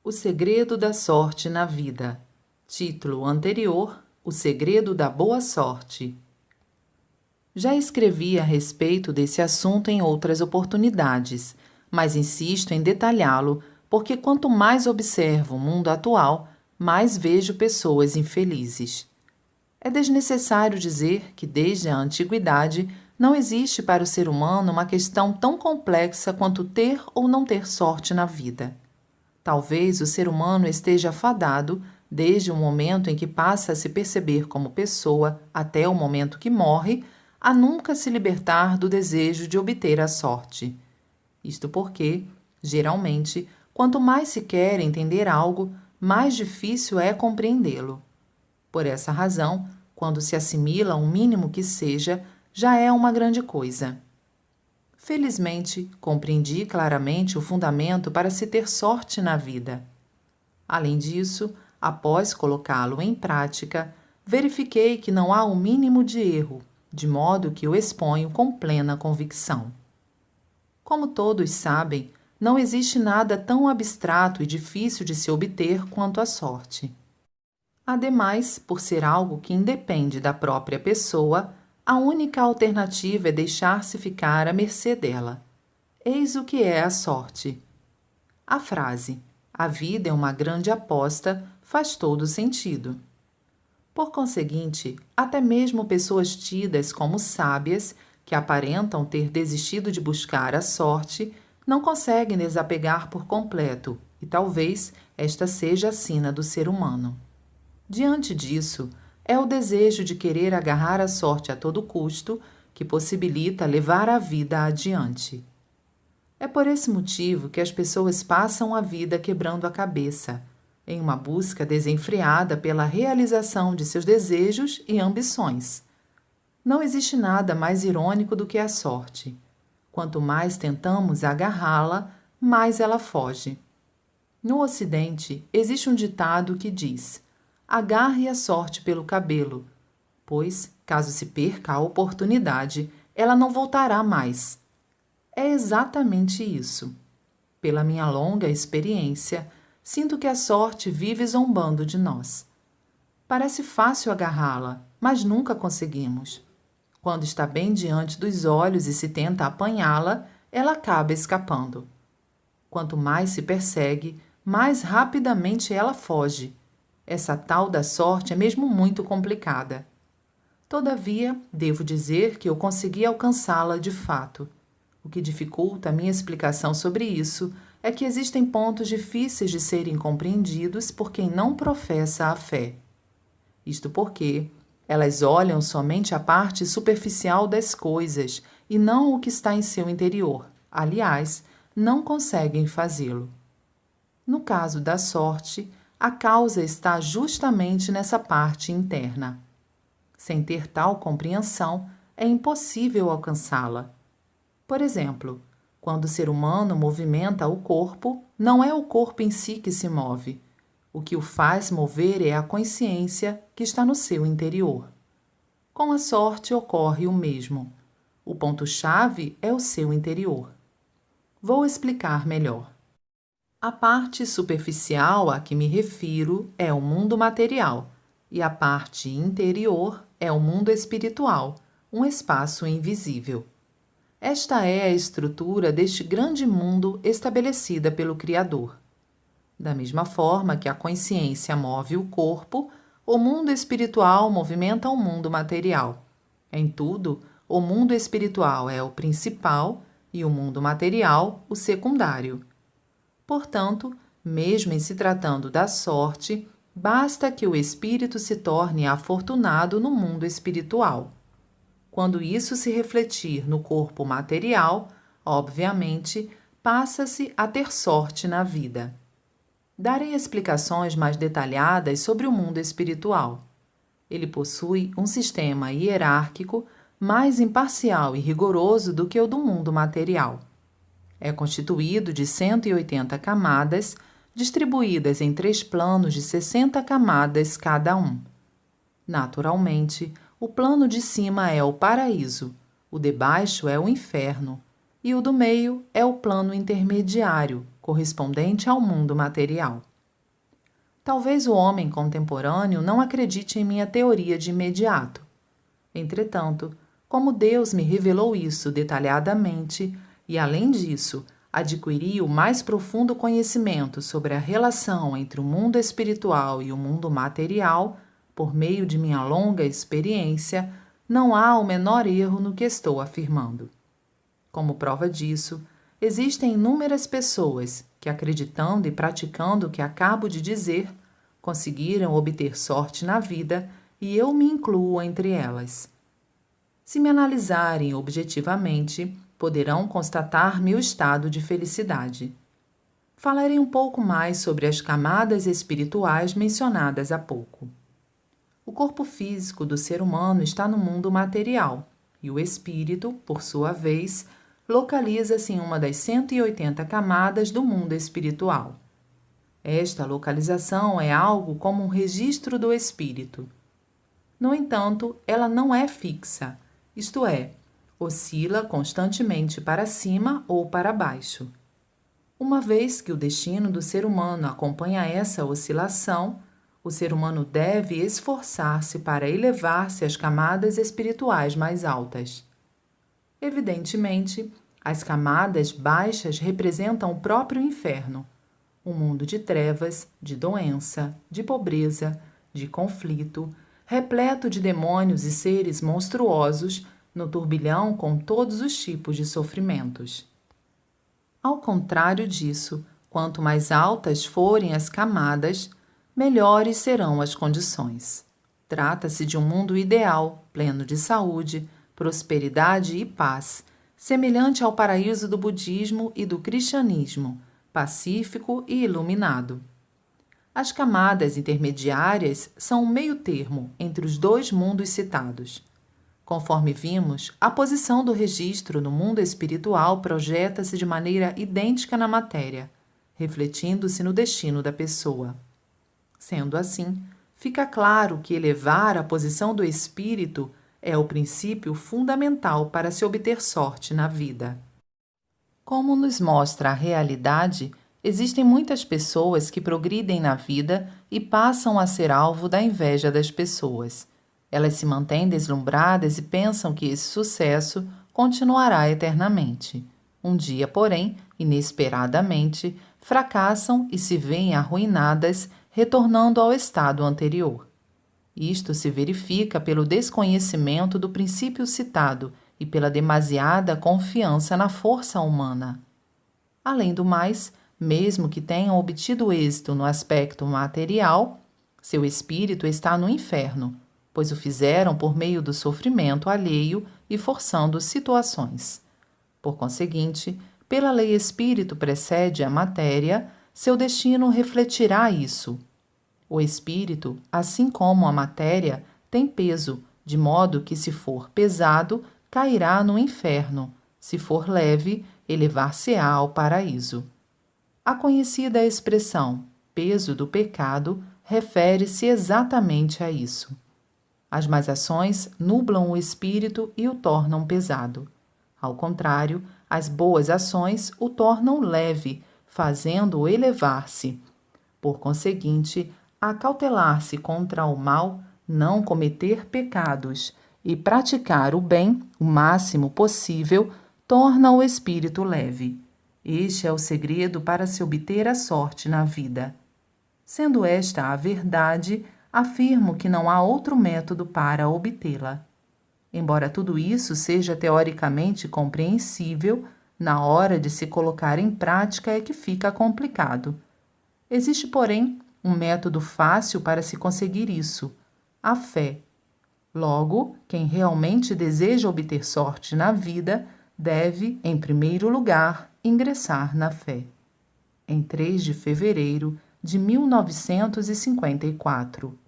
O segredo da sorte na vida. Título anterior: O segredo da boa sorte. Já escrevi a respeito desse assunto em outras oportunidades, mas insisto em detalhá-lo porque quanto mais observo o mundo atual, mais vejo pessoas infelizes. É desnecessário dizer que, desde a antiguidade, não existe para o ser humano uma questão tão complexa quanto ter ou não ter sorte na vida. Talvez o ser humano esteja fadado, desde o momento em que passa a se perceber como pessoa até o momento que morre, a nunca se libertar do desejo de obter a sorte. Isto porque, geralmente, quanto mais se quer entender algo, mais difícil é compreendê-lo. Por essa razão, quando se assimila um mínimo que seja, já é uma grande coisa. Felizmente, compreendi claramente o fundamento para se ter sorte na vida. Além disso, após colocá-lo em prática, verifiquei que não há o mínimo de erro, de modo que o exponho com plena convicção. Como todos sabem, não existe nada tão abstrato e difícil de se obter quanto a sorte. Ademais, por ser algo que independe da própria pessoa, a única alternativa é deixar-se ficar à mercê dela. Eis o que é a sorte. A frase "a vida é uma grande aposta" faz todo sentido. Por conseguinte, até mesmo pessoas tidas como sábias, que aparentam ter desistido de buscar a sorte, não conseguem desapegar por completo, e talvez esta seja a sina do ser humano. Diante disso, é o desejo de querer agarrar a sorte a todo custo que possibilita levar a vida adiante. É por esse motivo que as pessoas passam a vida quebrando a cabeça, em uma busca desenfreada pela realização de seus desejos e ambições. Não existe nada mais irônico do que a sorte. Quanto mais tentamos agarrá-la, mais ela foge. No Ocidente, existe um ditado que diz: agarre a sorte pelo cabelo, pois, caso se perca a oportunidade, ela não voltará mais. É exatamente isso. Pela minha longa experiência, sinto que a sorte vive zombando de nós. Parece fácil agarrá-la, mas nunca conseguimos. Quando está bem diante dos olhos e se tenta apanhá-la, ela acaba escapando. Quanto mais se persegue, mais rapidamente ela foge. Essa tal da sorte é mesmo muito complicada. Todavia, devo dizer que eu consegui alcançá-la de fato. O que dificulta a minha explicação sobre isso é que existem pontos difíceis de serem compreendidos por quem não professa a fé. Isto porque elas olham somente a parte superficial das coisas e não o que está em seu interior. Aliás, não conseguem fazê-lo. No caso da sorte, a causa está justamente nessa parte interna. Sem ter tal compreensão, é impossível alcançá-la. Por exemplo, quando o ser humano movimenta o corpo, não é o corpo em si que se move. O que o faz mover é a consciência que está no seu interior. Com a sorte ocorre o mesmo. O ponto-chave é o seu interior. Vou explicar melhor. A parte superficial a que me refiro é o mundo material, e a parte interior é o mundo espiritual, um espaço invisível. Esta é a estrutura deste grande mundo estabelecida pelo Criador. Da mesma forma que a consciência move o corpo, o mundo espiritual movimenta o mundo material. Em tudo, o mundo espiritual é o principal e o mundo material o secundário. Portanto, mesmo em se tratando da sorte, basta que o espírito se torne afortunado no mundo espiritual. Quando isso se refletir no corpo material, obviamente, passa-se a ter sorte na vida. Darei explicações mais detalhadas sobre o mundo espiritual. Ele possui um sistema hierárquico mais imparcial e rigoroso do que o do mundo material. É constituído de 180 camadas, distribuídas em 3 planos de 60 camadas cada um. Naturalmente, o plano de cima é o paraíso, o de baixo é o inferno, e o do meio é o plano intermediário, correspondente ao mundo material. Talvez o homem contemporâneo não acredite em minha teoria de imediato. Entretanto, como Deus me revelou isso detalhadamente e, além disso, adquiri o mais profundo conhecimento sobre a relação entre o mundo espiritual e o mundo material, por meio de minha longa experiência, não há o menor erro no que estou afirmando. Como prova disso, existem inúmeras pessoas que, acreditando e praticando o que acabo de dizer, conseguiram obter sorte na vida e eu me incluo entre elas. Se me analisarem objetivamente, poderão constatar meu estado de felicidade. Falarei um pouco mais sobre as camadas espirituais mencionadas há pouco. O corpo físico do ser humano está no mundo material e o espírito, por sua vez, localiza-se em uma das 180 camadas do mundo espiritual. Esta localização é algo como um registro do espírito. No entanto, ela não é fixa, isto é, oscila constantemente para cima ou para baixo. Uma vez que o destino do ser humano acompanha essa oscilação, o ser humano deve esforçar-se para elevar-se às camadas espirituais mais altas. Evidentemente, as camadas baixas representam o próprio inferno, um mundo de trevas, de doença, de pobreza, de conflito, repleto de demônios e seres monstruosos, no turbilhão com todos os tipos de sofrimentos. Ao contrário disso, quanto mais altas forem as camadas, melhores serão as condições. Trata-se de um mundo ideal, pleno de saúde, prosperidade e paz, semelhante ao paraíso do budismo e do cristianismo, pacífico e iluminado. As camadas intermediárias são um meio-termo entre os dois mundos citados. Conforme vimos, a posição do registro no mundo espiritual projeta-se de maneira idêntica na matéria, refletindo-se no destino da pessoa. Sendo assim, fica claro que elevar a posição do espírito é o princípio fundamental para se obter sorte na vida. Como nos mostra a realidade, existem muitas pessoas que progridem na vida e passam a ser alvo da inveja das pessoas. Elas se mantêm deslumbradas e pensam que esse sucesso continuará eternamente. Um dia, porém, inesperadamente, fracassam e se veem arruinadas, retornando ao estado anterior. Isto se verifica pelo desconhecimento do princípio citado e pela demasiada confiança na força humana. Além do mais, mesmo que tenham obtido êxito no aspecto material, seu espírito está no inferno, pois o fizeram por meio do sofrimento alheio e forçando situações. Por conseguinte, pela lei espírito precede a matéria, seu destino refletirá isso. O espírito, assim como a matéria, tem peso, de modo que, se for pesado, cairá no inferno, se for leve, elevar-se-á ao paraíso. A conhecida expressão peso do pecado refere-se exatamente a isso. As más ações nublam o espírito e o tornam pesado. Ao contrário, as boas ações o tornam leve, fazendo-o elevar-se. Por conseguinte, acautelar-se contra o mal, não cometer pecados e praticar o bem o máximo possível torna o espírito leve. Este é o segredo para se obter a sorte na vida. Sendo esta a verdade, afirmo que não há outro método para obtê-la. Embora tudo isso seja teoricamente compreensível, na hora de se colocar em prática é que fica complicado. Existe, porém, um método fácil para se conseguir isso: a fé. Logo, quem realmente deseja obter sorte na vida deve, em primeiro lugar, ingressar na fé. Em 3 de fevereiro de 1954.